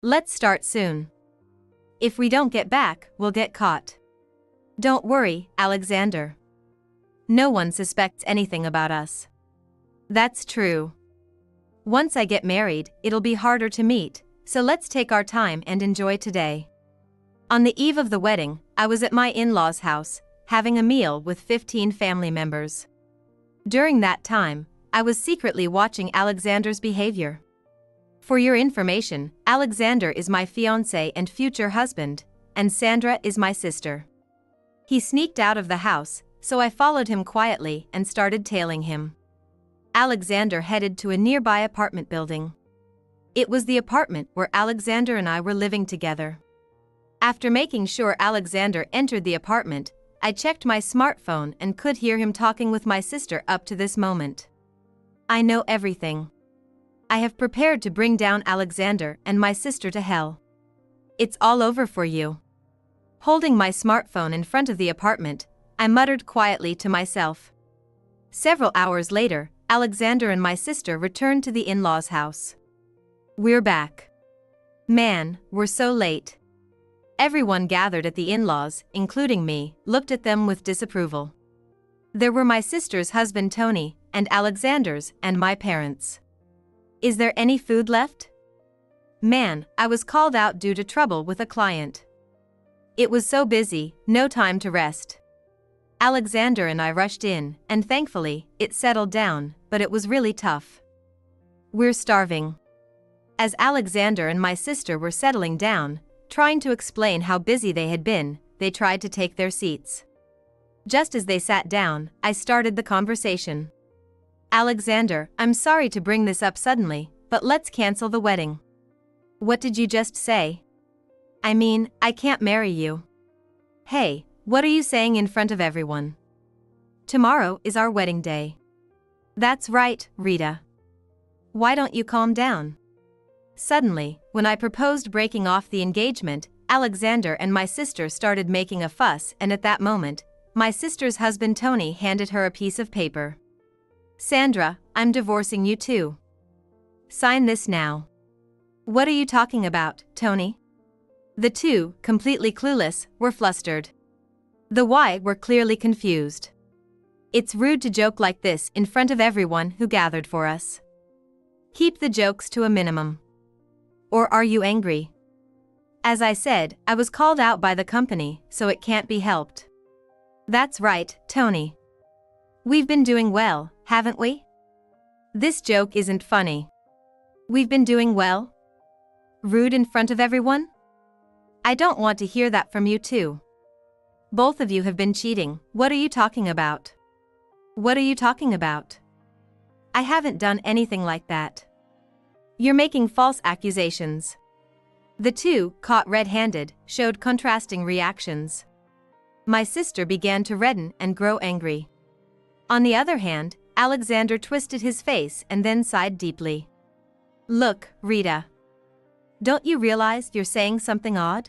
Let's start soon. If we don't get back, we'll get caught. Don't worry, Alexander. No one suspects anything about us. That's true. Once I get married, it'll be harder to meet, so let's take our time and enjoy today. On the eve of the wedding, I was at my in-laws' house, having a meal with 15 family members. During that time, I was secretly watching Alexander's behavior. For your information, Alexander is my fiancé and future husband, and Sandra is my sister. He sneaked out of the house, so I followed him quietly and started tailing him. Alexander headed to a nearby apartment building. It was the apartment where Alexander and I were living together. After making sure Alexander entered the apartment, I checked my smartphone and could hear him talking with my sister up to this moment. I know everything. I have prepared to bring down Alexander and my sister to hell. It's all over for you. Holding my smartphone in front of the apartment, I muttered quietly to myself. Several hours later, Alexander and my sister returned to the in-laws' house. We're back. Man, we're so late. Everyone gathered at the in-laws, including me, looked at them with disapproval. There were my sister's husband Tony, and Alexander's, and my parents. Is there any food left? Man, I was called out due to trouble with a client. It was so busy, no time to rest. Alexander and I rushed in, and thankfully, it settled down, but it was really tough. We're starving. As Alexander and my sister were settling down, trying to explain how busy they had been, they tried to take their seats. Just as they sat down, I started the conversation. Alexander, I'm sorry to bring this up suddenly, but let's cancel the wedding. What did you just say? I mean, I can't marry you. Hey, what are you saying in front of everyone? Tomorrow is our wedding day. That's right, Rita. Why don't you calm down? Suddenly, when I proposed breaking off the engagement, Alexander and my sister started making a fuss, and at that moment, my sister's husband Tony handed her a piece of paper. Sandra, I'm divorcing you too. Sign this now. What are you talking about, Tony? The two, completely clueless, were flustered. The why were clearly confused. It's rude to joke like this in front of everyone who gathered for us. Keep the jokes to a minimum. Or are you angry? As I said, I was called out by the company, so it can't be helped. That's right, Tony. We've been doing well, haven't we? This joke isn't funny. We've been doing well? Rude in front of everyone? I don't want to hear that from you too. Both of you have been cheating. What are you talking about? What are you talking about? I haven't done anything like that. You're making false accusations. The two, caught red-handed, showed contrasting reactions. My sister began to redden and grow angry. On the other hand, Alexander twisted his face and then sighed deeply. Look, Rita. Don't you realize you're saying something odd?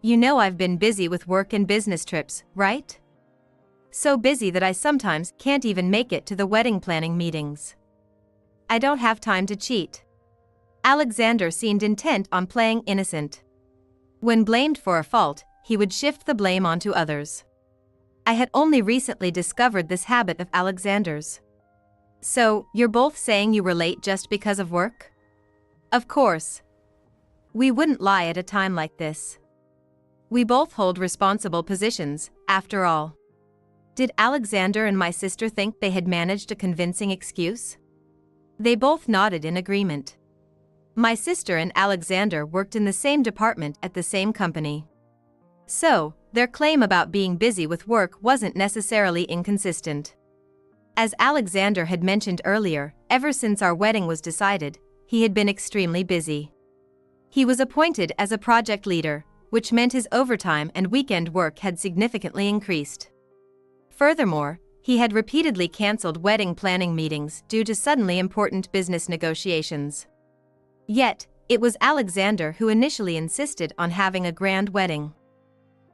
You know I've been busy with work and business trips, right? So busy that I sometimes can't even make it to the wedding planning meetings. I don't have time to cheat. Alexander seemed intent on playing innocent. When blamed for a fault, he would shift the blame onto others. I had only recently discovered this habit of Alexander's. So, you're both saying you were late just because of work? Of course. We wouldn't lie at a time like this. We both hold responsible positions, after all. Did Alexander and my sister think they had managed a convincing excuse? They both nodded in agreement. My sister and Alexander worked in the same department at the same company. So, their claim about being busy with work wasn't necessarily inconsistent. As Alexander had mentioned earlier, ever since our wedding was decided, he had been extremely busy. He was appointed as a project leader, which meant his overtime and weekend work had significantly increased. Furthermore, he had repeatedly canceled wedding planning meetings due to suddenly important business negotiations. Yet, it was Alexander who initially insisted on having a grand wedding.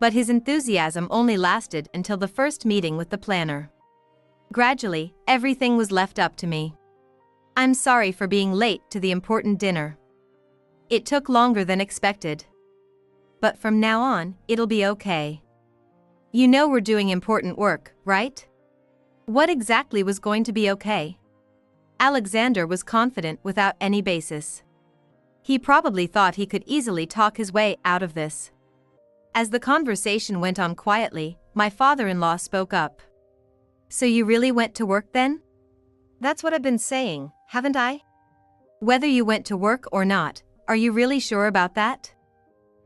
But his enthusiasm only lasted until the first meeting with the planner. Gradually, everything was left up to me. I'm sorry for being late to the important dinner. It took longer than expected. But from now on, it'll be okay. You know we're doing important work, right? What exactly was going to be okay? Alexander was confident without any basis. He probably thought he could easily talk his way out of this. As the conversation went on quietly, my father-in-law spoke up. So you really went to work then? That's what I've been saying, haven't I? Whether you went to work or not, are you really sure about that?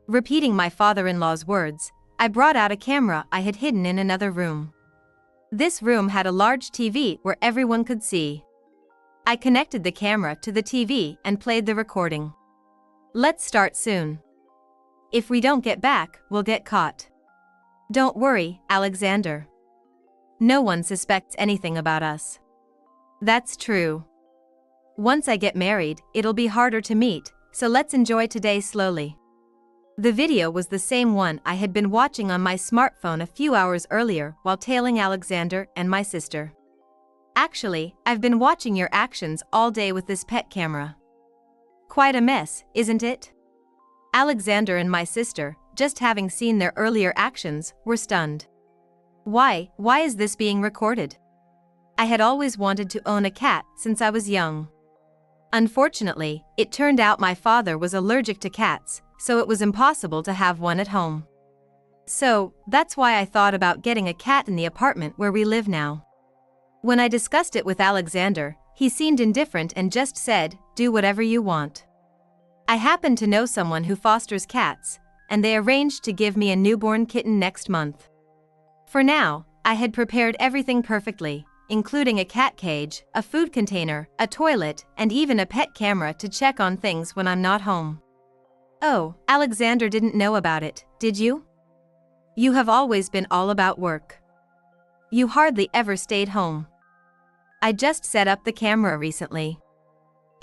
Repeating my father-in-law's words, I brought out a camera I had hidden in another room. This room had a large TV where everyone could see. I connected the camera to the TV and played the recording. Let's start soon. If we don't get back, we'll get caught. Don't worry, Alexander. No one suspects anything about us. That's true. Once I get married, it'll be harder to meet, so let's enjoy today slowly. The video was the same one I had been watching on my smartphone a few hours earlier while tailing Alexander and my sister. Actually, I've been watching your actions all day with this pet camera. Quite a mess, isn't it? Alexander and my sister, just having seen their earlier actions, were stunned. Why is this being recorded? I had always wanted to own a cat since I was young. Unfortunately, it turned out my father was allergic to cats, so it was impossible to have one at home. So, that's why I thought about getting a cat in the apartment where we live now. When I discussed it with Alexander, he seemed indifferent and just said, "Do whatever you want." I happen to know someone who fosters cats, and they arranged to give me a newborn kitten next month. For now, I had prepared everything perfectly, including a cat cage, a food container, a toilet, and even a pet camera to check on things when I'm not home. Oh, Alexander didn't know about it, did you? You have always been all about work. You hardly ever stayed home. I just set up the camera recently.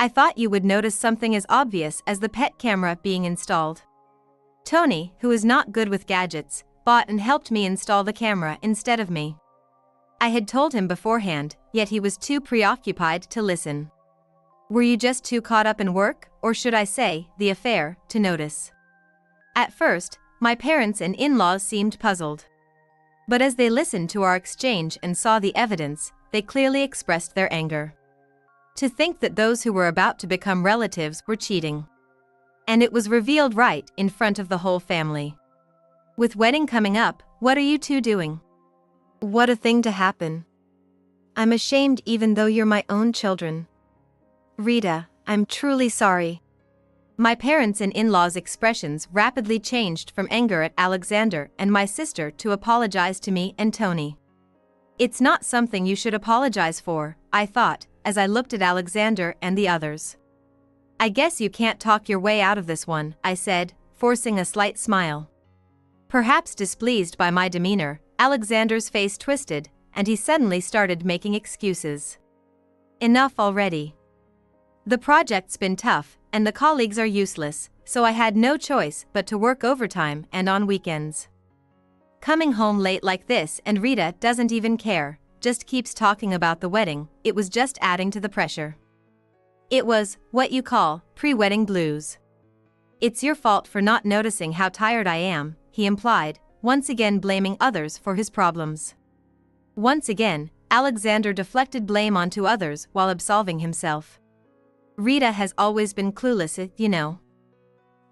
I thought you would notice something as obvious as the pet camera being installed. Tony, who is not good with gadgets, bought and helped me install the camera instead of me. I had told him beforehand, yet he was too preoccupied to listen. Were you just too caught up in work, or should I say, the affair, to notice? At first, my parents and in-laws seemed puzzled. But as they listened to our exchange and saw the evidence, they clearly expressed their anger. To think that those who were about to become relatives were cheating. And it was revealed right in front of the whole family. With wedding coming up, what are you two doing? What a thing to happen. I'm ashamed even though you're my own children. Rita, I'm truly sorry. My parents' and in-laws' expressions rapidly changed from anger at Alexander and my sister to apologize to me and Tony. It's not something you should apologize for, I thought, as I looked at Alexander and the others. I guess you can't talk your way out of this one, I said, forcing a slight smile. Perhaps displeased by my demeanor, Alexander's face twisted, and he suddenly started making excuses. Enough already. The project's been tough, and the colleagues are useless, so I had no choice but to work overtime and on weekends. Coming home late like this and Rita doesn't even care, just keeps talking about the wedding, it was just adding to the pressure. It was, what you call, pre-wedding blues. It's your fault for not noticing how tired I am, he implied, once again blaming others for his problems. Once again, Alexander deflected blame onto others while absolving himself. Rita has always been clueless, you know.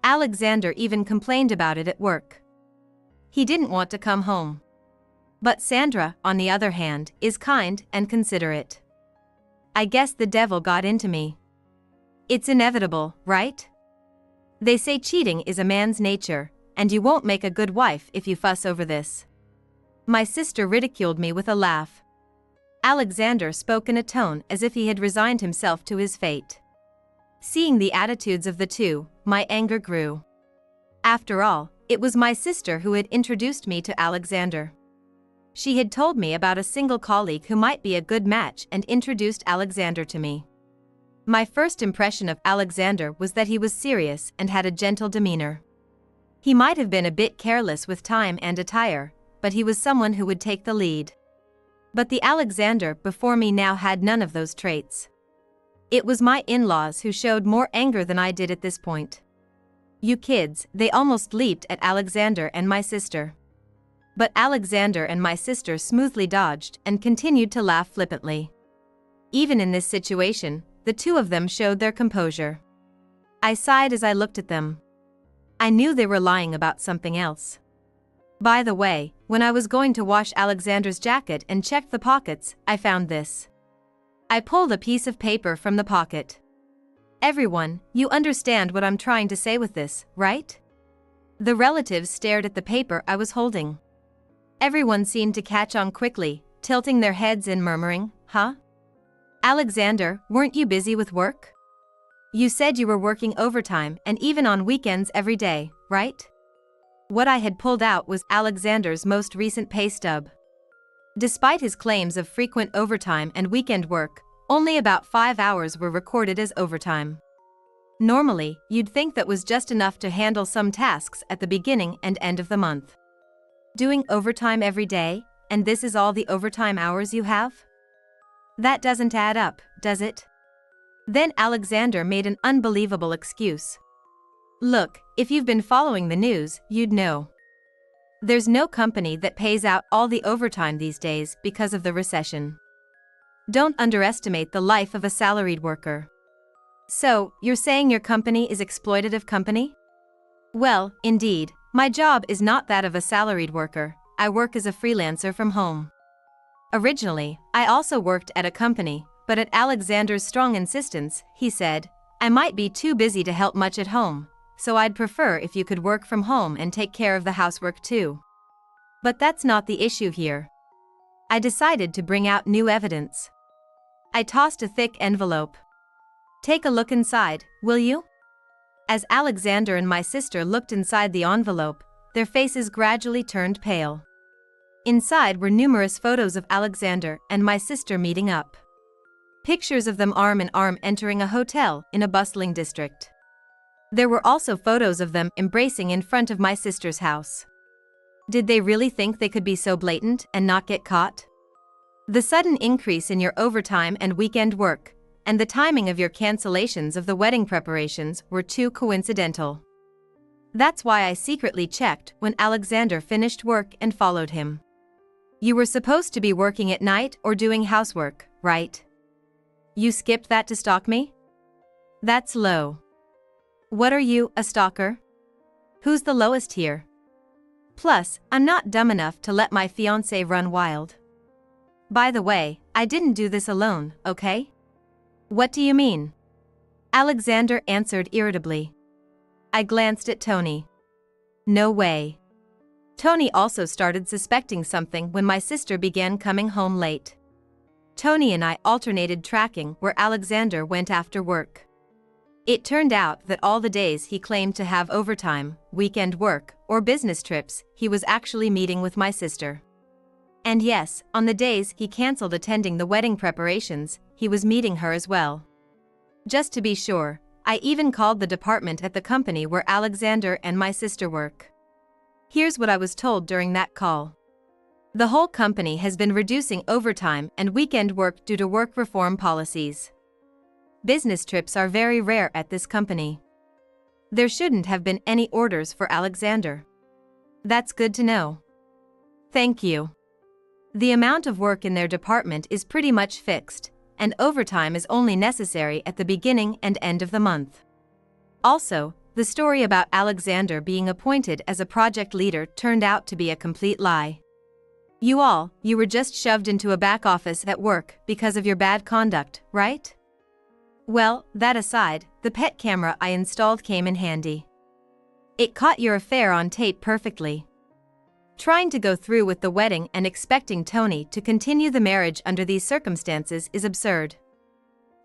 Alexander even complained about it at work. He didn't want to come home. But Sandra, on the other hand, is kind and considerate. I guess the devil got into me. It's inevitable, right? They say cheating is a man's nature, and you won't make a good wife if you fuss over this. My sister ridiculed me with a laugh. Alexander spoke in a tone as if he had resigned himself to his fate. Seeing the attitudes of the two, my anger grew. After all, it was my sister who had introduced me to Alexander. She had told me about a single colleague who might be a good match and introduced Alexander to me. My first impression of Alexander was that he was serious and had a gentle demeanor. He might have been a bit careless with time and attire, but he was someone who would take the lead. But the Alexander before me now had none of those traits. It was my in-laws who showed more anger than I did at this point. You kids, they almost leaped at Alexander and my sister. But Alexander and my sister smoothly dodged and continued to laugh flippantly. Even in this situation, the two of them showed their composure. I sighed as I looked at them. I knew they were lying about something else. By the way, when I was going to wash Alexander's jacket and checked the pockets, I found this. I pulled a piece of paper from the pocket. Everyone, you understand what I'm trying to say with this, right? The relatives stared at the paper I was holding. Everyone seemed to catch on quickly, tilting their heads and murmuring, "Huh? Alexander, weren't you busy with work? You said you were working overtime and even on weekends every day, right?" What I had pulled out was Alexander's most recent pay stub. Despite his claims of frequent overtime and weekend work, only about 5 hours were recorded as overtime. Normally, you'd think that was just enough to handle some tasks at the beginning and end of the month. Doing overtime every day, and this is all the overtime hours you have? That doesn't add up, does it? Then Alexander made an unbelievable excuse. Look, if you've been following the news, you'd know. There's no company that pays out all the overtime these days because of the recession. Don't underestimate the life of a salaried worker. So, you're saying your company is exploitative company? Well, indeed, my job is not that of a salaried worker. I work as a freelancer from home. Originally, I also worked at a company, but at Alexander's strong insistence, he said, I might be too busy to help much at home, so I'd prefer if you could work from home and take care of the housework too. But that's not the issue here. I decided to bring out new evidence. I tossed a thick envelope. Take a look inside, will you? As Alexander and my sister looked inside the envelope, their faces gradually turned pale. Inside were numerous photos of Alexander and my sister meeting up. Pictures of them arm in arm entering a hotel in a bustling district. There were also photos of them embracing in front of my sister's house. Did they really think they could be so blatant and not get caught? The sudden increase in your overtime and weekend work, and the timing of your cancellations of the wedding preparations were too coincidental. That's why I secretly checked when Alexander finished work and followed him. You were supposed to be working at night or doing housework, right? You skipped that to stalk me? That's low. What are you, a stalker? Who's the lowest here? Plus, I'm not dumb enough to let my fiancé run wild. By the way, I didn't do this alone, okay? What do you mean? Alexander answered irritably. I glanced at Tony. No way. Tony also started suspecting something when my sister began coming home late. Tony and I alternated tracking where Alexander went after work. It turned out that all the days he claimed to have overtime, weekend work, or business trips, he was actually meeting with my sister. And yes, on the days he canceled attending the wedding preparations, he was meeting her as well. Just to be sure, I even called the department at the company where Alexander and my sister work. Here's what I was told during that call. The whole company has been reducing overtime and weekend work due to work reform policies. Business trips are very rare at this company. There shouldn't have been any orders for Alexander. That's good to know. Thank you. The amount of work in their department is pretty much fixed, and overtime is only necessary at the beginning and end of the month. Also, the story about Alexander being appointed as a project leader turned out to be a complete lie. You were just shoved into a back office at work because of your bad conduct, right? Well, that aside, the pet camera I installed came in handy. It caught your affair on tape perfectly. Trying to go through with the wedding and expecting Tony to continue the marriage under these circumstances is absurd.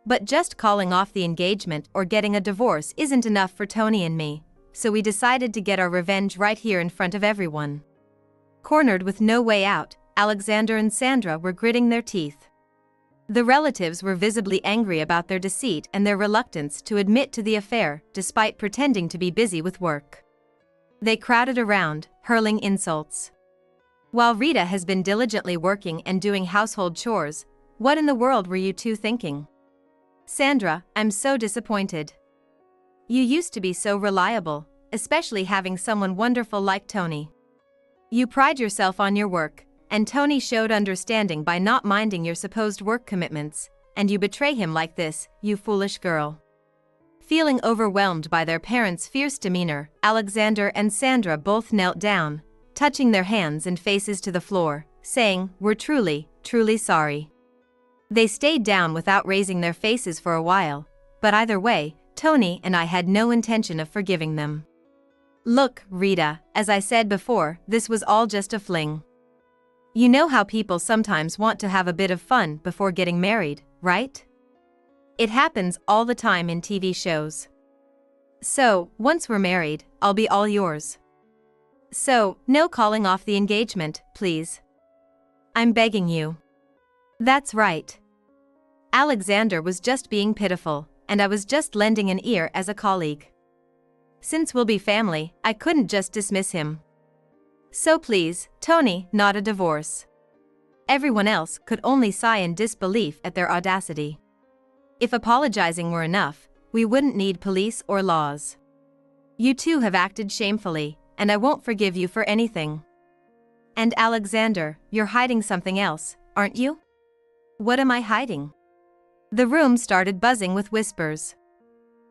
But just calling off the engagement or getting a divorce isn't enough for Tony and me, so we decided to get our revenge right here in front of everyone. Cornered with no way out, Alexander and Sandra were gritting their teeth. The relatives were visibly angry about their deceit and their reluctance to admit to the affair despite pretending to be busy with work. They crowded around, hurling insults. While Rita has been diligently working and doing household chores, what in the world were you two thinking? Sandra, I'm so disappointed. You used to be so reliable, especially having someone wonderful like Tony. You pride yourself on your work, and Tony showed understanding by not minding your supposed work commitments, and you betray him like this, you foolish girl." Feeling overwhelmed by their parents' fierce demeanor, Alexander and Sandra both knelt down, touching their hands and faces to the floor, saying, "We're truly, truly sorry." They stayed down without raising their faces for a while, but either way, Tony and I had no intention of forgiving them. "Look, Rita, as I said before, this was all just a fling. You know how people sometimes want to have a bit of fun before getting married, right? It happens all the time in TV shows. So, once we're married, I'll be all yours. So, no calling off the engagement, please. I'm begging you." That's right. Alexander was just being pitiful, and I was just lending an ear as a colleague. Since we'll be family, I couldn't just dismiss him. So please, Tony, not a divorce. Everyone else could only sigh in disbelief at their audacity. If apologizing were enough, we wouldn't need police or laws. You two have acted shamefully, and I won't forgive you for anything. And Alexander, you're hiding something else, aren't you? What am I hiding? The room started buzzing with whispers.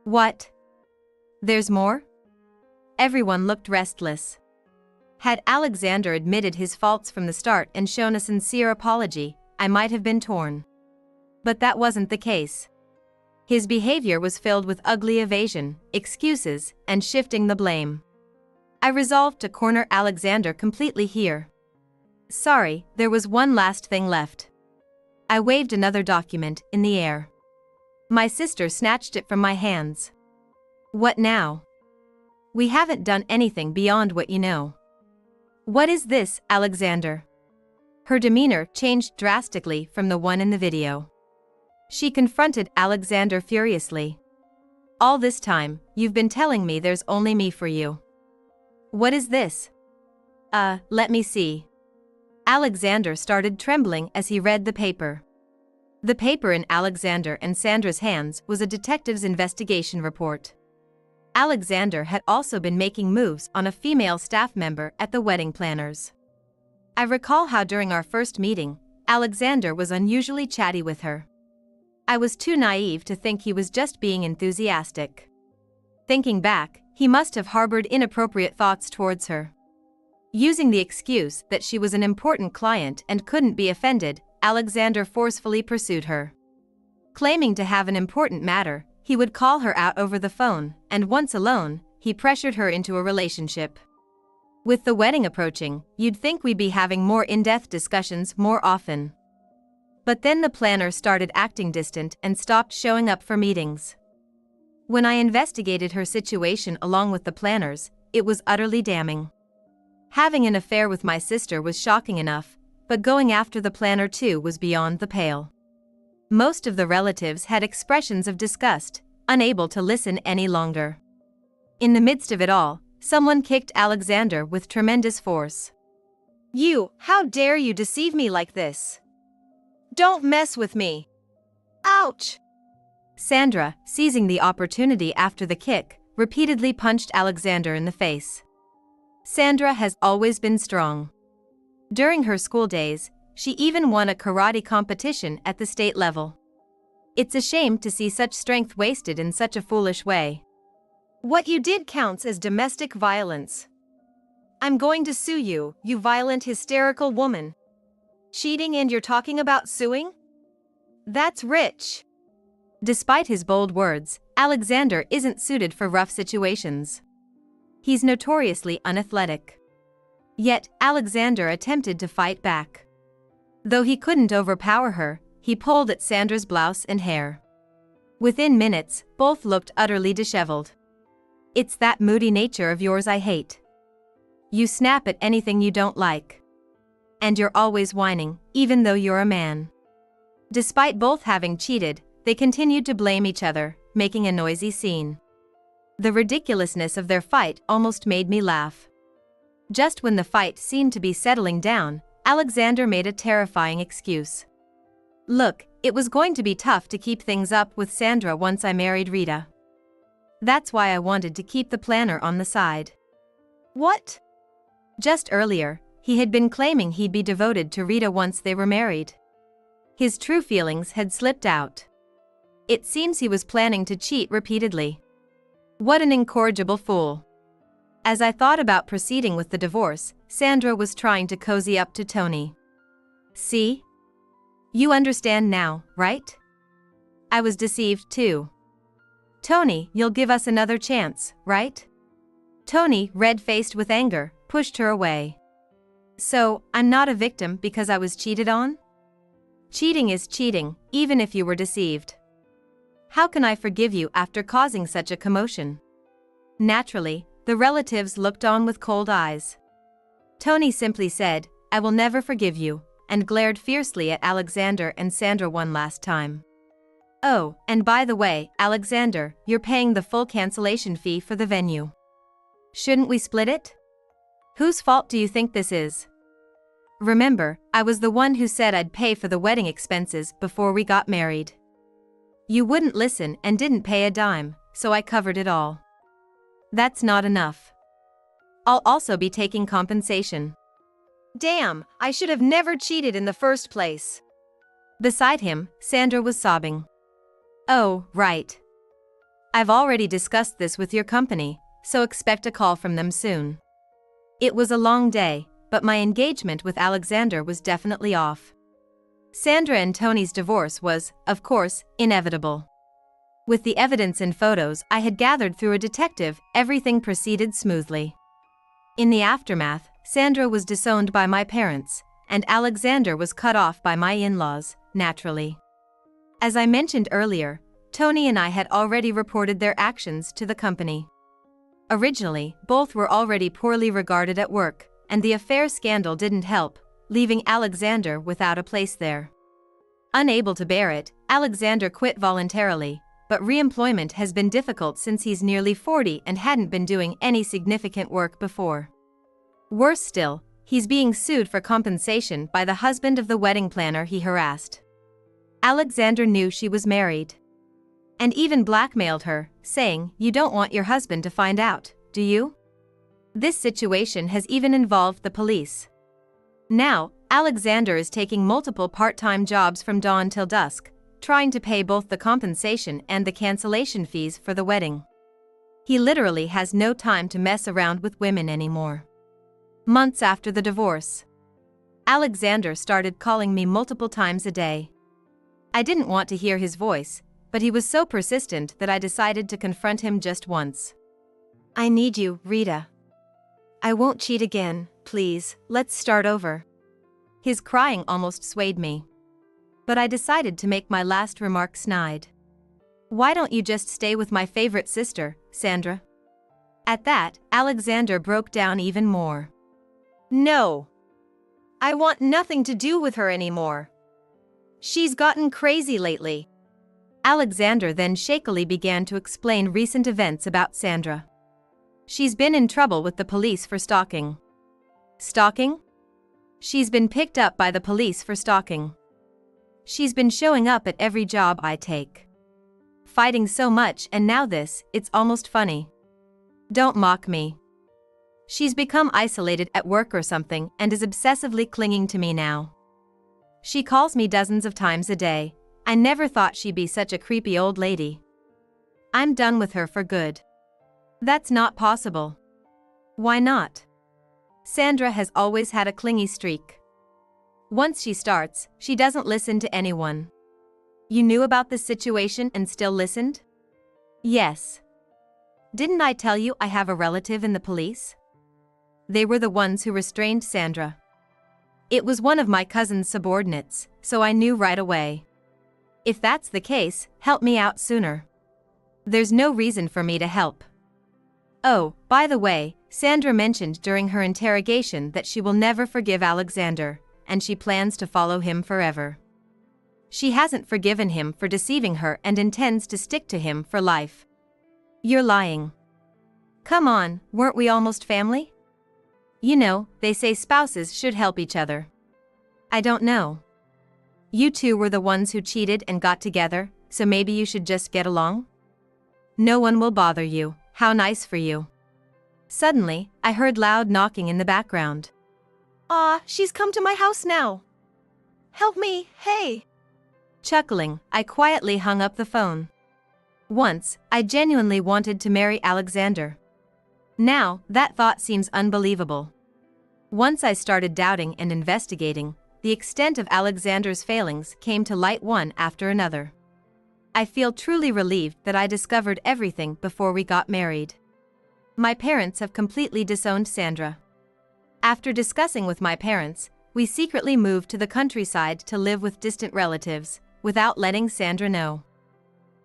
What? There's more? Everyone looked restless. Had Alexander admitted his faults from the start and shown a sincere apology, I might have been torn. But that wasn't the case. His behavior was filled with ugly evasion, excuses, and shifting the blame. I resolved to corner Alexander completely here. Sorry, there was one last thing left. I waved another document in the air. My sister snatched it from my hands. What now? We haven't done anything beyond what you know. What is this, Alexander? Her demeanor changed drastically from the one in the video. She confronted Alexander furiously. All this time, you've been telling me there's only me for you. What is this? Let me see. Alexander started trembling as he read the paper. The paper in Alexander and Sandra's hands was a detective's investigation report. Alexander had also been making moves on a female staff member at the wedding planners. I recall how during our first meeting, Alexander was unusually chatty with her. I was too naive to think he was just being enthusiastic. Thinking back, he must have harbored inappropriate thoughts towards her. Using the excuse that she was an important client and couldn't be offended, Alexander forcefully pursued her. Claiming to have an important matter, he would call her out over the phone, and once alone, he pressured her into a relationship. With the wedding approaching, you'd think we'd be having more in-depth discussions more often. But then the planner started acting distant and stopped showing up for meetings. When I investigated her situation along with the planners, it was utterly damning. Having an affair with my sister was shocking enough, but going after the planner too was beyond the pale. Most of the relatives had expressions of disgust, unable to listen any longer. In the midst of it all, someone kicked Alexander with tremendous force. "You, how dare you deceive me like this? Don't mess with me. Ouch!" Sandra, seizing the opportunity after the kick, repeatedly punched Alexander in the face. Sandra has always been strong. During her school days, she even won a karate competition at the state level. It's a shame to see such strength wasted in such a foolish way. What you did counts as domestic violence. I'm going to sue you, you violent, hysterical woman. Cheating and you're talking about suing? That's rich. Despite his bold words, Alexander isn't suited for rough situations. He's notoriously unathletic. Yet, Alexander attempted to fight back. Though he couldn't overpower her, he pulled at Sandra's blouse and hair. Within minutes, both looked utterly disheveled. It's that moody nature of yours I hate. You snap at anything you don't like. And you're always whining, even though you're a man. Despite both having cheated, they continued to blame each other, making a noisy scene. The ridiculousness of their fight almost made me laugh. Just when the fight seemed to be settling down, Alexander made a terrifying excuse. Look, it was going to be tough to keep things up with Sandra once I married Rita. That's why I wanted to keep the planner on the side. What? Just earlier, he had been claiming he'd be devoted to Rita once they were married. His true feelings had slipped out. It seems he was planning to cheat repeatedly. What an incorrigible fool. As I thought about proceeding with the divorce, Sandra was trying to cozy up to Tony. See? You understand now, right? I was deceived too. Tony, you'll give us another chance, right? Tony, red-faced with anger, pushed her away. So, I'm not a victim because I was cheated on? Cheating is cheating, even if you were deceived. How can I forgive you after causing such a commotion? Naturally, the relatives looked on with cold eyes. Tony simply said, I will never forgive you, and glared fiercely at Alexander and Sandra one last time. Oh, and by the way, Alexander, you're paying the full cancellation fee for the venue. Shouldn't we split it? Whose fault do you think this is? Remember, I was the one who said I'd pay for the wedding expenses before we got married. You wouldn't listen and didn't pay a dime, so I covered it all. That's not enough. I'll also be taking compensation. Damn, I should have never cheated in the first place. Beside him, Sandra was sobbing. Oh, right. I've already discussed this with your company, so expect a call from them soon. It was a long day, but my engagement with Alexander was definitely off. Sandra and Tony's divorce was, of course, inevitable. With the evidence and photos I had gathered through a detective, everything proceeded smoothly. In the aftermath, Sandra was disowned by my parents, and Alexander was cut off by my in-laws, naturally. As I mentioned earlier, Tony and I had already reported their actions to the company. Originally, both were already poorly regarded at work, and the affair scandal didn't help, leaving Alexander without a place there. Unable to bear it, Alexander quit voluntarily, but re-employment has been difficult since he's nearly 40 and hadn't been doing any significant work before. Worse still, he's being sued for compensation by the husband of the wedding planner he harassed. Alexander knew she was married. And even blackmailed her, saying, "You don't want your husband to find out, do you?" This situation has even involved the police. Now, Alexander is taking multiple part-time jobs from dawn till dusk, trying to pay both the compensation and the cancellation fees for the wedding. He literally has no time to mess around with women anymore. Months after the divorce, Alexander started calling me multiple times a day. I didn't want to hear his voice, but he was so persistent that I decided to confront him just once. I need you, Rita. I won't cheat again, please, let's start over. His crying almost swayed me. But I decided to make my last remark snide. Why don't you just stay with my favorite sister, Sandra? At that, Alexander broke down even more. No. I want nothing to do with her anymore. She's gotten crazy lately. Alexander then shakily began to explain recent events about Sandra. She's been in trouble with the police for stalking. Stalking? She's been picked up by the police for stalking. She's been showing up at every job I take. Fighting so much and now this, it's almost funny. Don't mock me. She's become isolated at work or something and is obsessively clinging to me now. She calls me dozens of times a day. I never thought she'd be such a creepy old lady. I'm done with her for good. That's not possible. Why not? Sandra has always had a clingy streak. Once she starts, she doesn't listen to anyone. You knew about this situation and still listened? Yes. Didn't I tell you I have a relative in the police? They were the ones who restrained Sandra. It was one of my cousin's subordinates, so I knew right away. If that's the case, help me out sooner. There's no reason for me to help. Oh, by the way, Sandra mentioned during her interrogation that she will never forgive Alexander, and she plans to follow him forever. She hasn't forgiven him for deceiving her and intends to stick to him for life. You're lying. Come on, weren't we almost family? You know, they say spouses should help each other. I don't know. You two were the ones who cheated and got together, so maybe you should just get along? No one will bother you. How nice for you. Suddenly, I heard loud knocking in the background. She's come to my house now. Help me, hey. Chuckling, I quietly hung up the phone. Once, I genuinely wanted to marry Alexander. Now, that thought seems unbelievable. Once I started doubting and investigating, the extent of Alexander's failings came to light one after another. I feel truly relieved that I discovered everything before we got married. My parents have completely disowned Sandra. After discussing with my parents, we secretly moved to the countryside to live with distant relatives, without letting Sandra know.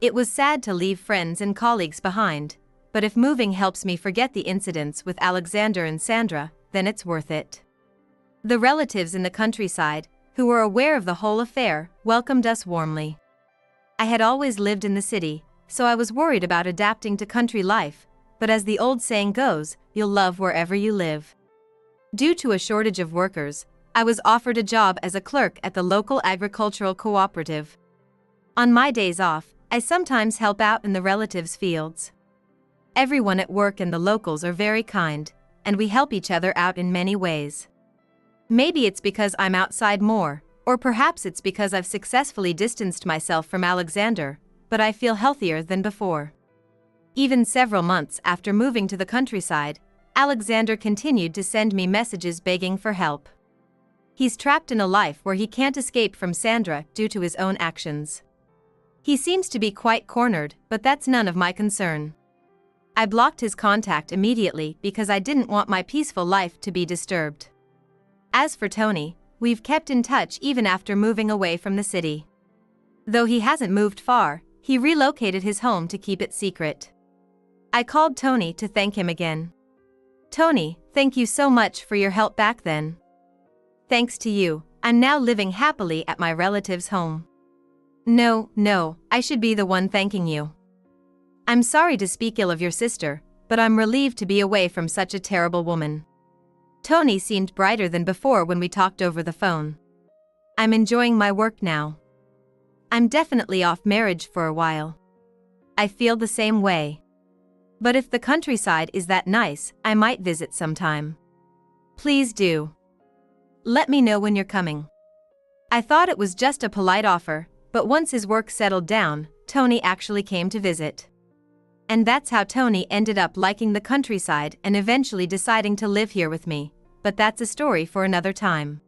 It was sad to leave friends and colleagues behind, but if moving helps me forget the incidents with Alexander and Sandra, then it's worth it. The relatives in the countryside, who were aware of the whole affair, welcomed us warmly. I had always lived in the city, so I was worried about adapting to country life, but as the old saying goes, you'll love wherever you live. Due to a shortage of workers, I was offered a job as a clerk at the local agricultural cooperative. On my days off, I sometimes help out in the relatives' fields. Everyone at work and the locals are very kind, and we help each other out in many ways. Maybe it's because I'm outside more, or perhaps it's because I've successfully distanced myself from Alexander, but I feel healthier than before. Even several months after moving to the countryside, Alexander continued to send me messages begging for help. He's trapped in a life where he can't escape from Sandra due to his own actions. He seems to be quite cornered, but that's none of my concern. I blocked his contact immediately because I didn't want my peaceful life to be disturbed. As for Tony, we've kept in touch even after moving away from the city. Though he hasn't moved far, he relocated his home to keep it secret. I called Tony to thank him again. Tony, thank you so much for your help back then. Thanks to you, I'm now living happily at my relative's home. No, I should be the one thanking you. I'm sorry to speak ill of your sister, but I'm relieved to be away from such a terrible woman. Tony seemed brighter than before when we talked over the phone. I'm enjoying my work now. I'm definitely off marriage for a while. I feel the same way. But if the countryside is that nice, I might visit sometime. Please do. Let me know when you're coming. I thought it was just a polite offer, but once his work settled down, Tony actually came to visit. And that's how Tony ended up liking the countryside and eventually deciding to live here with me, but that's a story for another time.